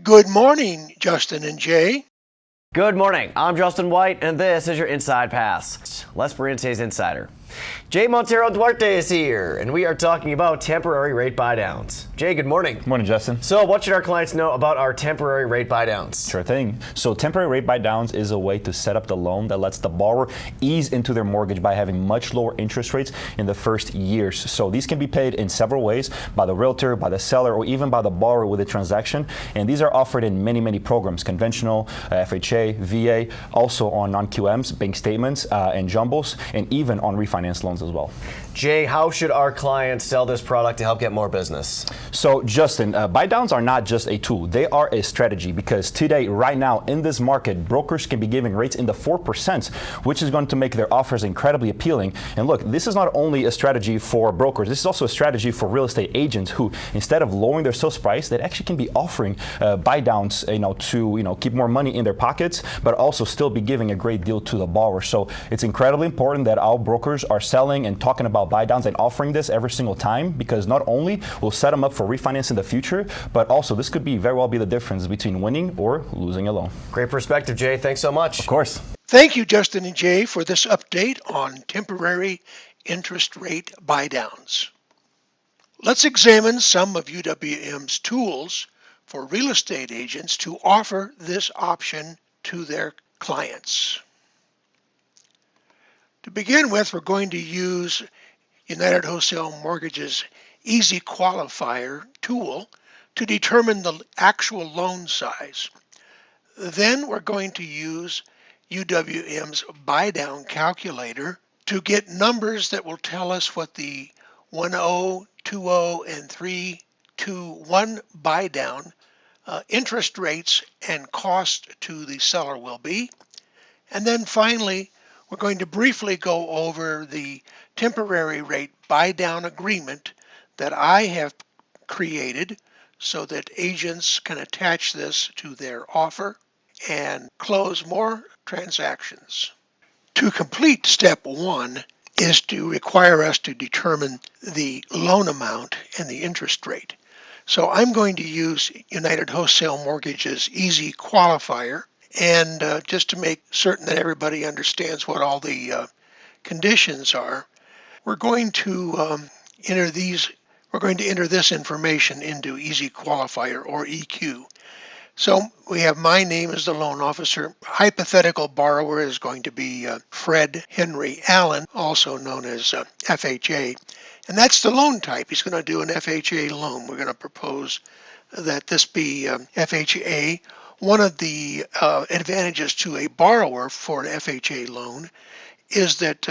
Good morning, Justin and Jay. Good morning. I'm Justin White, and this is your Inside Pass. Let's bring in today's insider. Jay Montero Duarte is here, and we are talking about temporary rate buydowns. Jay, good morning. Good morning, Justin. So what should our clients know about our temporary rate buydowns? Sure thing. So temporary rate buydowns is a way to set up the loan that lets the borrower ease into their mortgage by having much lower interest rates in the first years. So these can be paid in several ways, by the realtor, by the seller, or even by the borrower with a transaction. And these are offered in many programs: conventional, FHA, VA, also on non-QMs, bank statements, and jumbos, and even on refinance loans as well. Jay, how should our clients sell this product to help get more business? So Justin, buydowns are not just a tool, they are a strategy, because today, right now in this market, brokers can be giving rates in the 4%, which is going to make their offers incredibly appealing. And look, this is not only a strategy for brokers, this is also a strategy for real estate agents who, instead of lowering their sales price, they actually can be offering buydowns, to keep more money in their pockets, but also still be giving a great deal to the borrower. So it's incredibly important that our brokers are selling and talking about buydowns and offering this every single time, because not only will set them up for refinance in the future, but also this could very well be the difference between winning or losing a loan. Great perspective, Jay. Thanks so much. Of course. Thank you, Justin and Jay, for this update on temporary interest rate buydowns. Let's examine some of UWM's tools for real estate agents to offer this option to their clients. To begin with, we're going to use United Wholesale Mortgage's Easy Qualifier tool to determine the actual loan size. Then we're going to use UWM's buydown calculator to get numbers that will tell us what the 1.0, 2.0, and 3.2.1 buydown interest rates and cost to the seller will be. And then finally, we're going to briefly go over the temporary rate buydown agreement that I have created so that agents can attach this to their offer and close more transactions. To complete step one is to require us to determine the loan amount and the interest rate. So I'm going to use United Wholesale Mortgage's Easy Qualifier, and just to make certain that everybody understands what all the conditions are, we're going to enter this information into Easy Qualifier, or EQ. So we have my name as the loan officer. Hypothetical borrower is going to be Fred Henry Allen, also known as FHA. And that's the loan type. He's going to do an FHA loan. We're going to propose that this be FHA. One of the advantages to a borrower for an FHA loan is that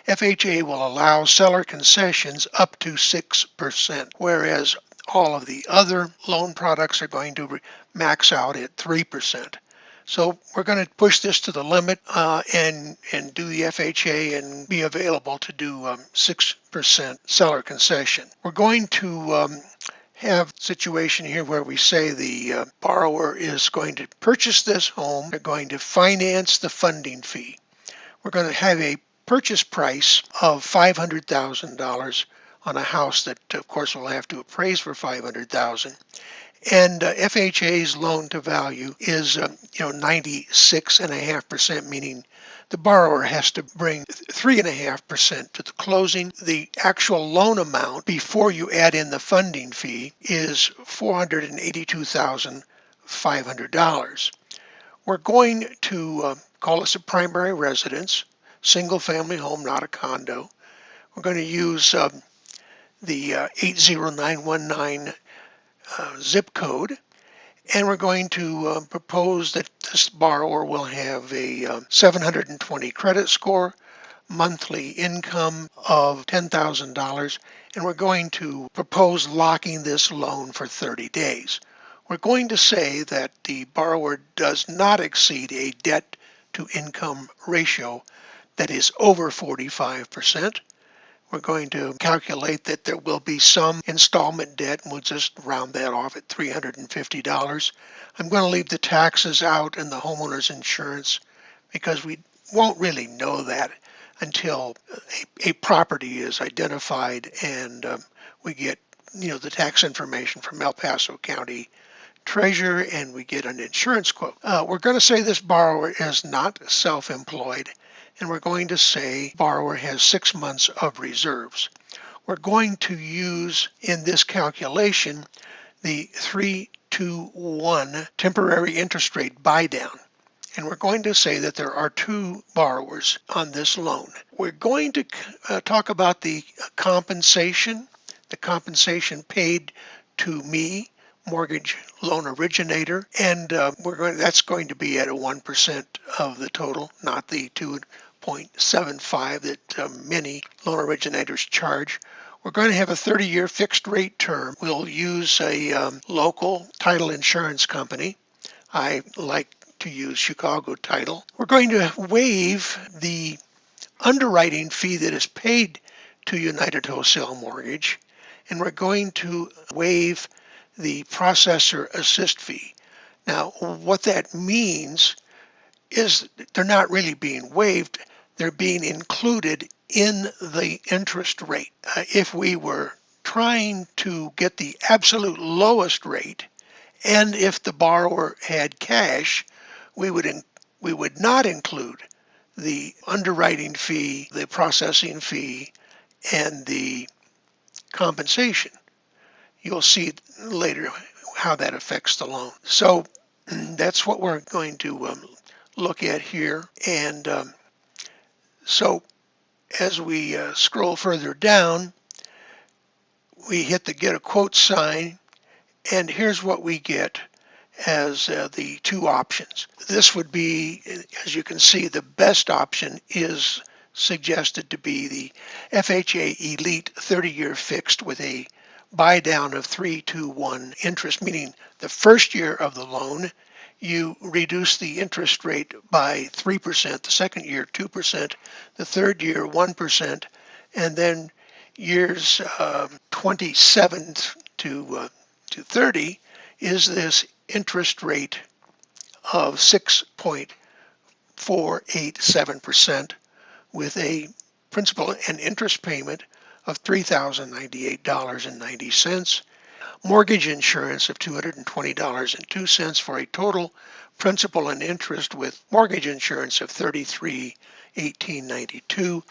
FHA will allow seller concessions up to 6%, whereas all of the other loan products are going to max out at 3%. So we're going to push this to the limit and do the FHA and be available to do 6% seller concession. We're going to have a situation here where we say the borrower is going to purchase this home. They're going to finance the funding fee. We're going to have a purchase price of $500,000 on a house that, of course, we'll have to appraise for $500,000. And FHA's loan to value is 96.5%, meaning the borrower has to bring 3.5% to the closing. The actual loan amount before you add in the funding fee is $482,500. We're going to call this a primary residence, single family home, not a condo. We're going to use the 80919 zip code, and we're going to propose that this borrower will have a 720 credit score, monthly income of $10,000, and we're going to propose locking this loan for 30 days. We're going to say that the borrower does not exceed a debt to income ratio that is over 45%. We're going to calculate that there will be some installment debt, and we'll just round that off at $350. I'm going to leave the taxes out and the homeowner's insurance because we won't really know that until a property is identified and we get the tax information from El Paso County treasurer and we get an insurance quote. We're going to say this borrower is not self-employed, and we're going to say borrower has 6 months of reserves. We're going to use in this calculation the 3-2-1 temporary interest rate buydown. And we're going to say that there are 2 borrowers on this loan. We're going to talk about the compensation paid to me, mortgage loan originator, and that's going to be at a 1% of the total, not the 2.75 that many loan originators charge. We're going to have a 30-year fixed rate term. We'll use a local title insurance company. I like to use Chicago Title. We're going to waive the underwriting fee that is paid to United Wholesale Mortgage, and we're going to waive the processor assist fee. Now, what that means is they're not really being waived, they're being included in the interest rate. If we were trying to get the absolute lowest rate, and if the borrower had cash, we would not include the underwriting fee, the processing fee, and the compensation. You'll see later how that affects the loan. So that's what we're going to look at here. And so as we scroll further down, we hit the get a quote sign, and here's what we get as the 2 options. This would be, as you can see, the best option is suggested to be the FHA Elite 30-year fixed with a buy down of 3-2-1 interest, meaning the first year of the loan you reduce the interest rate by 3%, the second year 2%, the third year 1%, and then years 27 to 30 is this interest rate of 6.487% with a principal and interest payment of $3,098.90, mortgage insurance of $220.02 for a total principal and interest with mortgage insurance of $33,1892.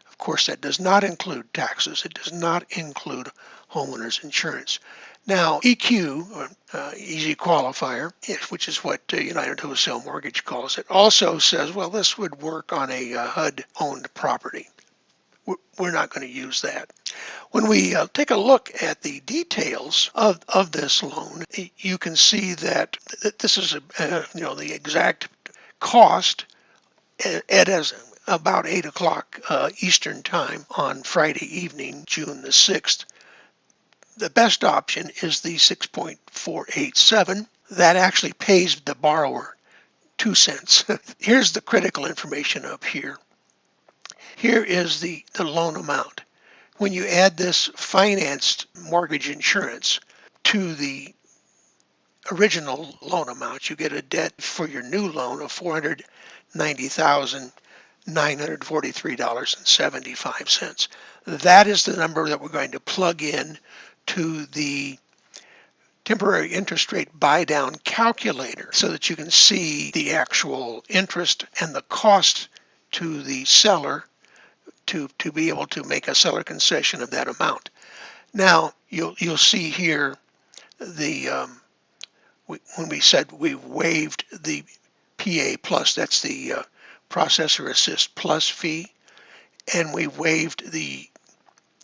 Of course, that does not include taxes. It does not include homeowners insurance. Now, EQ, or Easy Qualifier, which is what United Wholesale Mortgage calls it, also says, well, this would work on a HUD-owned property. We're not going to use that. When we take a look at the details of this loan, you can see that this is the exact cost at about 8 o'clock Eastern Time on Friday evening, June the 6th. The best option is the 6.487. That actually pays the borrower 2 cents. Here's the critical information up here. Here is the loan amount. When you add this financed mortgage insurance to the original loan amount, you get a debt for your new loan of $490,943.75. That is the number that we're going to plug in to the temporary interest rate buydown calculator so that you can see the actual interest and the cost to the seller to be able to make a seller concession of that amount. Now, you'll see here when we said we waived the PA plus, that's the processor assist plus fee, and we waived the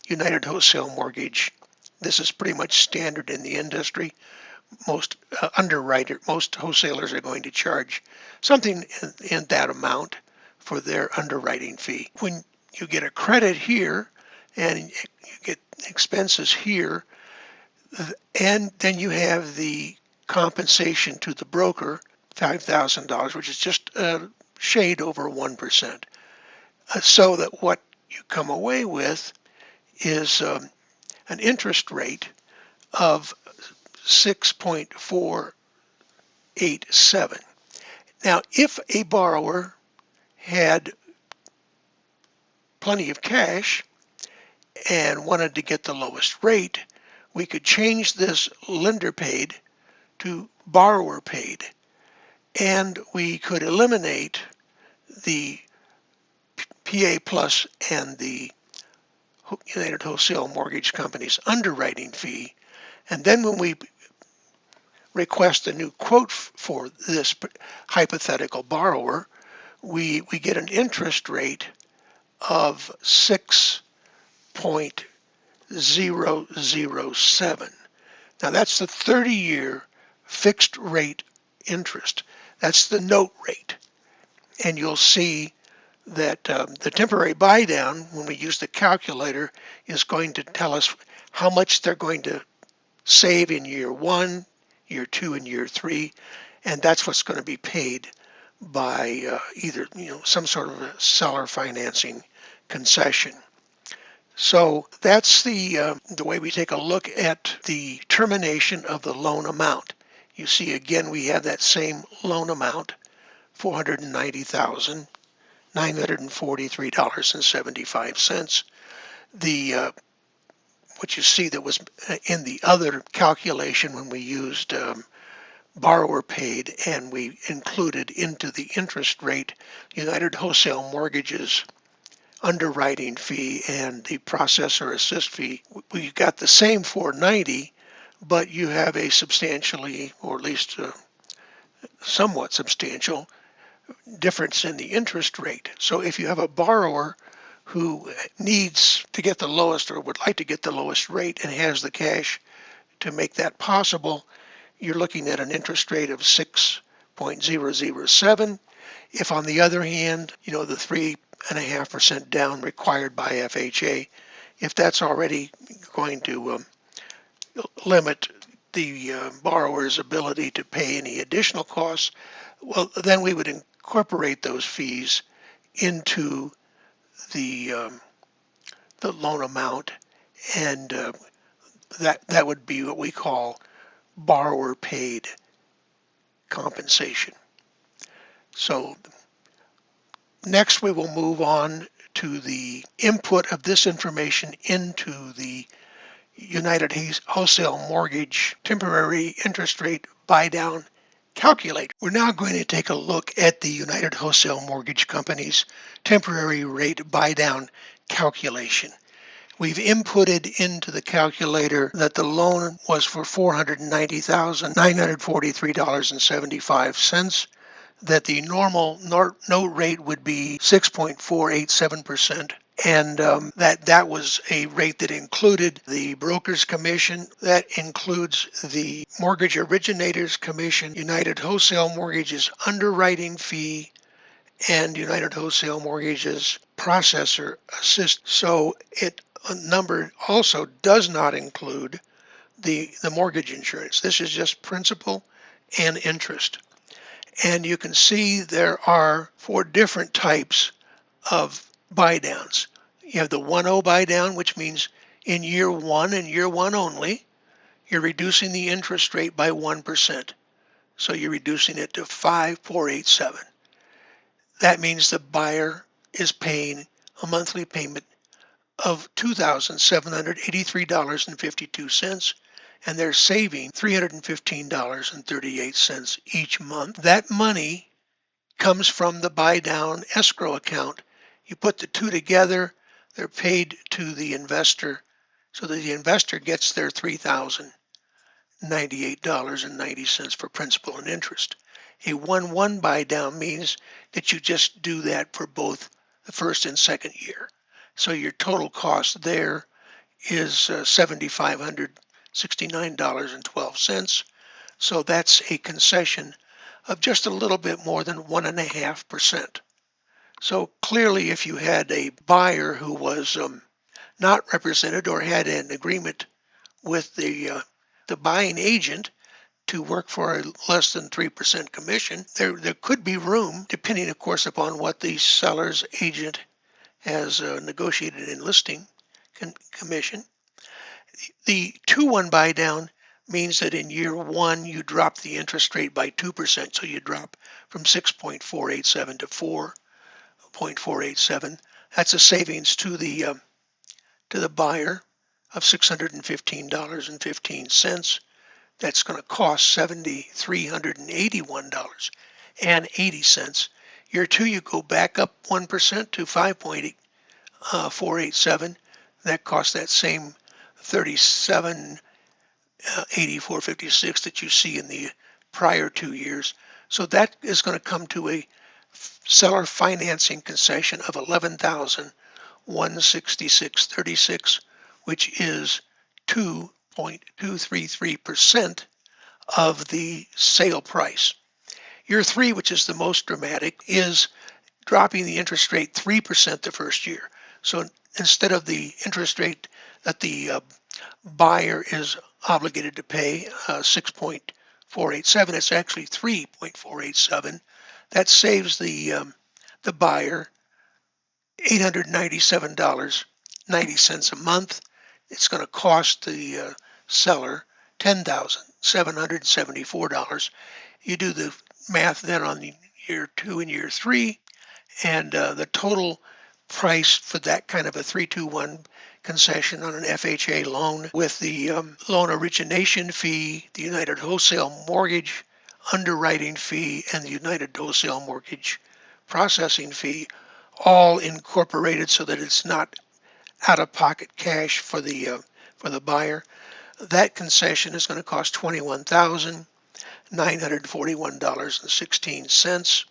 United Wholesale Mortgage. This is pretty much standard in the industry. Most wholesalers are going to charge something in that amount for their underwriting fee. When you get a credit here and you get expenses here, and then you have the compensation to the broker, $5,000, which is just a shade over 1%. So that what you come away with is an interest rate of 6.487. Now, if a borrower had plenty of cash and wanted to get the lowest rate, we could change this lender paid to borrower paid. And we could eliminate the PA Plus and the United Wholesale Mortgage Company's underwriting fee. And then when we request a new quote for this hypothetical borrower, we get an interest rate of 6.007. Now that's the 30-year fixed rate interest. That's the note rate. And you'll see that the temporary buy down, when we use the calculator, is going to tell us how much they're going to save in year 1, year 2, and year 3, and that's what's going to be paid by either some sort of a seller financing concession. So that's the way we take a look at the termination of the loan amount. You see again we have that same loan amount, $490,943.75. The what you see that was in the other calculation when we used borrower paid and we included into the interest rate United Wholesale Mortgage's underwriting fee and the processor assist fee. We got the same 490, but you have a substantially, or at least somewhat substantial, difference in the interest rate. So if you have a borrower who needs to get the lowest or would like to get the lowest rate and has the cash to make that possible, you're looking at an interest rate of 6.007. If on the other hand, the 3.5% down required by FHA, if that's already going to limit the borrower's ability to pay any additional costs, well, then we would incorporate those fees into the loan amount, and that would be what we call borrower paid compensation. So next we will move on to the input of this information into the United Wholesale Mortgage Temporary Interest Rate Buydown calculator. We're now going to take a look at the United Wholesale Mortgage Company's Temporary Rate Buydown calculation. We've inputted into the calculator that the loan was for $490,943.75, that the normal note rate would be 6.487%, and that was a rate that included the broker's commission, that includes the mortgage originator's commission, United Wholesale Mortgage's underwriting fee, and United Wholesale Mortgage's processor assist. So it number also does not include the mortgage insurance. This is just principal and interest. And you can see there are 4 different types of buy downs. You have the 1-0 buy down, which means in year 1 and year 1 only, you're reducing the interest rate by 1%. So you're reducing it to 5,487. That means the buyer is paying a monthly payment of $2,783.52, and they're saving $315.38 each month. That money comes from the buy down escrow account. You put the two together, they're paid to the investor, so that the investor gets their $3,098.90 for principal and interest. A 1-1 buy down means that you just do that for both the first and second year. So your total cost there is $7,569.12. So that's a concession of just a little bit more than 1.5%. So clearly, if you had a buyer who was not represented or had an agreement with the buying agent to work for a less than 3% commission, there could be room, depending, of course, upon what the seller's agent has negotiated in listing commission. The 2-1 buy down means that in year 1 you drop the interest rate by 2%, so you drop from 6.487 to 4.487. That's a savings to the buyer of $615.15. that's going to cost $7,381.80. Year two, you go back up 1% to 5.487. That costs that same 37.8456 that you see in the prior 2 years. So that is going to come to a seller financing concession of 11,166.36, which is 2.233% of the sale price. Year three, which is the most dramatic, is dropping the interest rate 3% the first year. So instead of the interest rate that the buyer is obligated to pay, 6.487, it's actually 3.487. That saves the buyer $897.90 a month. It's going to cost the seller $10,774. You do the math then on year two and year three, and the total price for that kind of a 3-2-1 concession on an FHA loan with the loan origination fee, the United Wholesale Mortgage underwriting fee, and the United Wholesale Mortgage processing fee, all incorporated so that it's not out-of-pocket cash for the buyer. That concession is going to cost $21,941.16.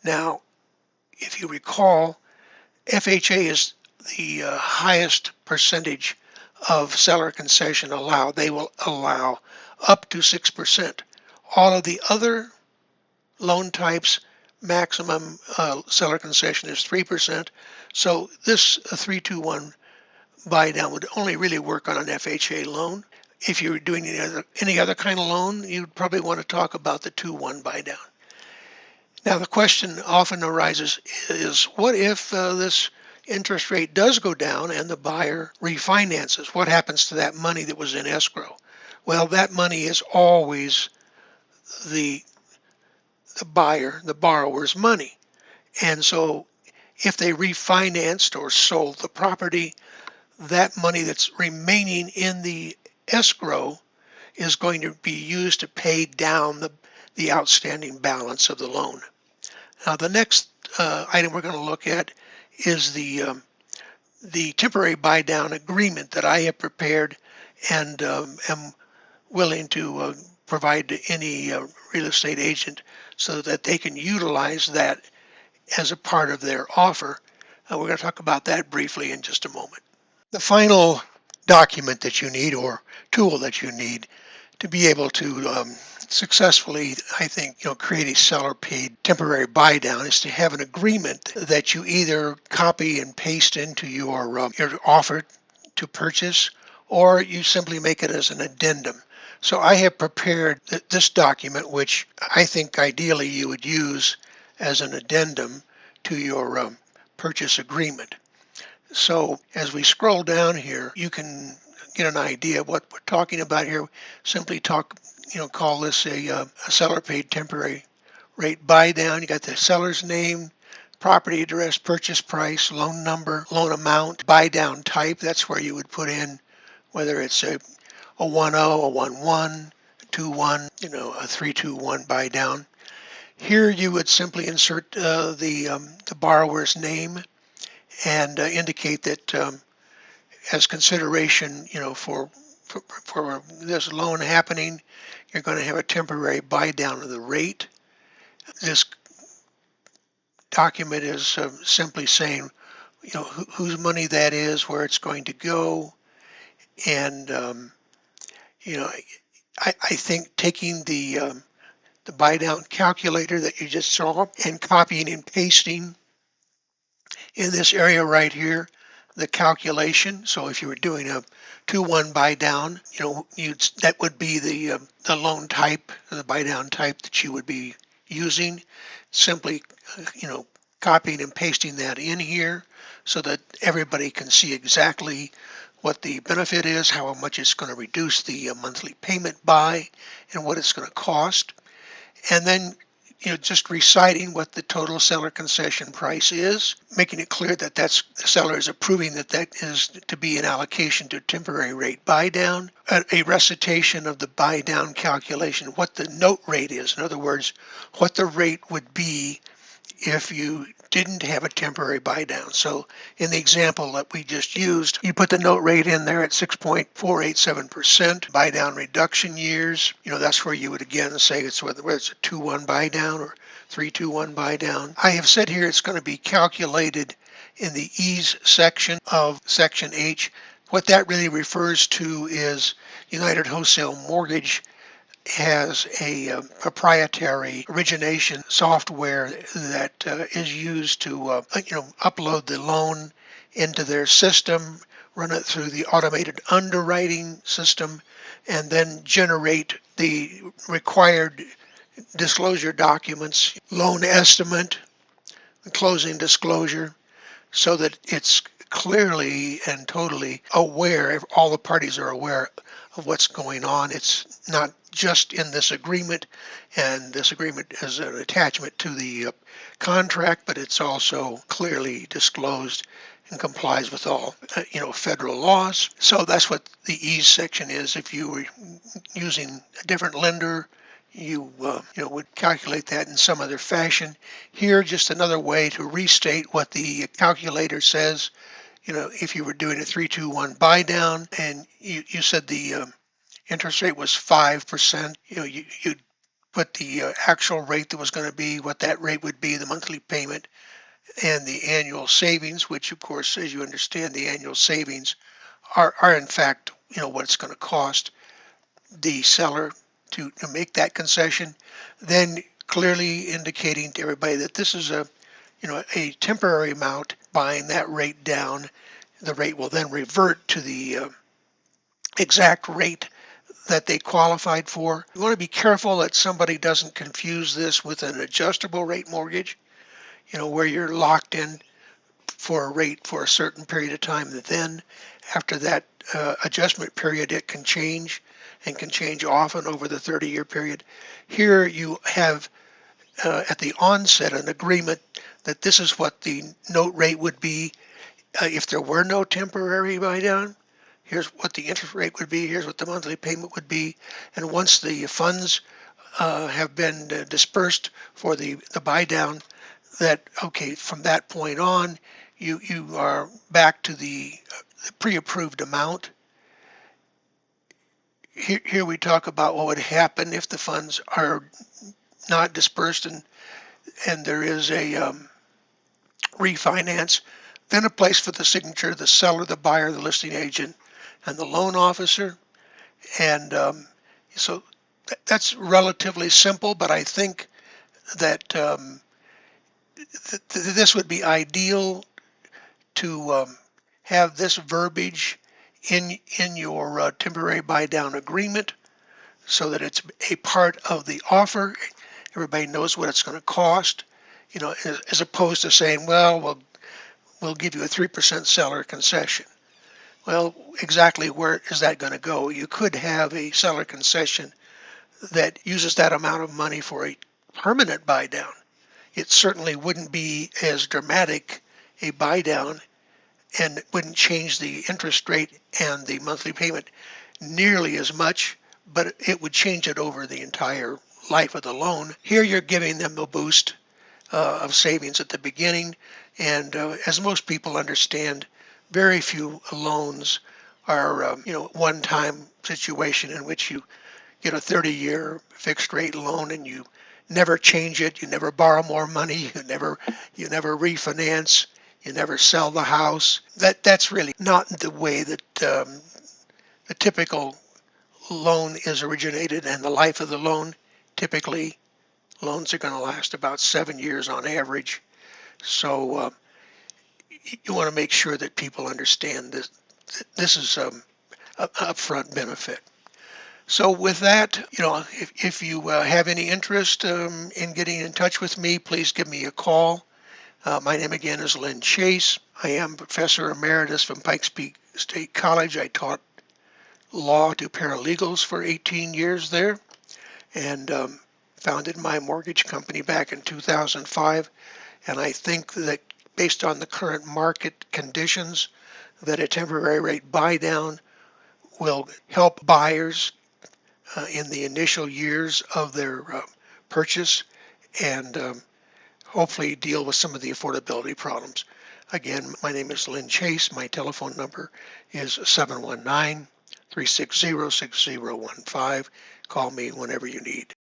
Now, if you recall, FHA is the highest percentage of seller concession allowed. They will allow up to 6%. All of the other loan types, maximum seller concession is 3%. So this 3-2-1 buy down would only really work on an FHA loan. If you're doing any other kind of loan, you'd probably want to talk about the 2-1 buy down. Now the question often arises is, what if this interest rate does go down and the buyer refinances? What happens to that money that was in escrow? Well, that money is always the borrower's money. And so if they refinanced or sold the property, that money that's remaining in the escrow is going to be used to pay down the outstanding balance of the loan. Now the next item we're going to look at is the temporary buy down agreement that I have prepared and am willing to provide to any real estate agent so that they can utilize that as a part of their offer. We're going to talk about that briefly in just a moment. The final document that you need, or tool that you need to be able to successfully, I think, create a seller-paid temporary buy down, is to have an agreement that you either copy and paste into your offer to purchase, or you simply make it as an addendum. So I have prepared this document, which I think ideally you would use as an addendum to your purchase agreement. So as we scroll down here, you can get an idea of what we're talking about here. Simply call this a seller paid temporary rate buy down. You got the seller's name, property address, purchase price, loan number, loan amount, buy down type. That's where you would put in whether it's a 1-0, a 1-1, a 2-1, a 3-2-1 buy down. Here you would simply insert the borrower's name and indicate that as consideration, for this loan happening, you're going to have a temporary buy down of the rate. This document is simply saying, whose money that is, where it's going to go, and I think taking the buy down calculator that you just saw and copying and pasting in this area right here the calculation. So if you were doing a 2-1 buy down, that would be the loan type, the buy down type that you would be using. Simply, copying and pasting that in here so that everybody can see exactly what the benefit is, how much it's going to reduce the monthly payment by, and what it's going to cost. And then just reciting what the total seller concession price is, making it clear that the seller is approving that is to be an allocation to temporary rate buy down, a recitation of the buy down calculation, what the note rate is. In other words, what the rate would be if you didn't have a temporary buy down. So in the example that we just used, you put the note rate in there at 6.487%, buy down reduction years. That's where you would again say it's whether it's a 2-1 buy down or 3-2-1 buy down. I have said here it's going to be calculated in the ease section of section H. What that really refers to is United Wholesale Mortgage has a proprietary origination software that is used to upload the loan into their system, run it through the automated underwriting system, and then generate the required disclosure documents, loan estimate, closing disclosure, so that it's clearly and totally aware, all the parties are aware of what's going on. It's not just in this agreement, and this agreement is an attachment to the contract, but it's also clearly disclosed and complies with all federal laws. So that's what the ease section is. If you were using a different lender, you would calculate that in some other fashion. Here, just another way to restate what the calculator says. If you were doing a 3-2-1 buy down and you said the interest rate was 5%, you'd put the actual rate that was going to be, what that rate would be, the monthly payment, and the annual savings, which of course, as you understand, the annual savings are in fact, what it's going to cost the seller to make that concession, then clearly indicating to everybody that this is a temporary amount, buying that rate down. The rate will then revert to the exact rate that they qualified for. You want to be careful that somebody doesn't confuse this with an adjustable rate mortgage, where you're locked in for a rate for a certain period of time. Then after that adjustment period, it can change, and can change often over the 30-year period. Here you have at the onset an agreement that this is what the note rate would be if there were no temporary buy down. Here's what the interest rate would be. Here's what the monthly payment would be. And once the funds have been dispersed for the buy down, that from that point on, you are back to the pre-approved amount. Here we talk about what would happen if the funds are not dispersed and there is a refinance. Then a place for the signature, the seller, the buyer, the listing agent, and the loan officer. And so that's relatively simple, but I think that this would be ideal to have this verbiage in your temporary buy down agreement, so that it's a part of the offer. Everybody knows what it's going to cost, as opposed to saying, well, we'll give you a 3% seller concession. Well, exactly where is that going to go? You could have a seller concession that uses that amount of money for a permanent buy down. It certainly wouldn't be as dramatic a buy down, and it wouldn't change the interest rate and the monthly payment nearly as much, but it would change it over the entire life of the loan. Here you're giving them a boost of savings at the beginning, and as most people understand, very few loans are one-time situation in which you get a 30-year fixed rate loan and you never change it, you never borrow more money, you never refinance, you never sell the house. That's really not the way that the typical loan is originated, and the life of the loan, typically loans are going to last about 7 years on average. So you want to make sure that people understand this is an upfront benefit. So with that, if you have any interest in getting in touch with me, please give me a call. My name again is Lynn Chase. I am Professor Emeritus from Pikes Peak State College. I taught law to paralegals for 18 years there. And founded my mortgage company back in 2005, and I think that based on the current market conditions, that a temporary rate buy down will help buyers in the initial years of their purchase and hopefully deal with some of the affordability problems. Again, my name is Lynn Chase. My telephone number is 719-360-6015. Call me whenever you need.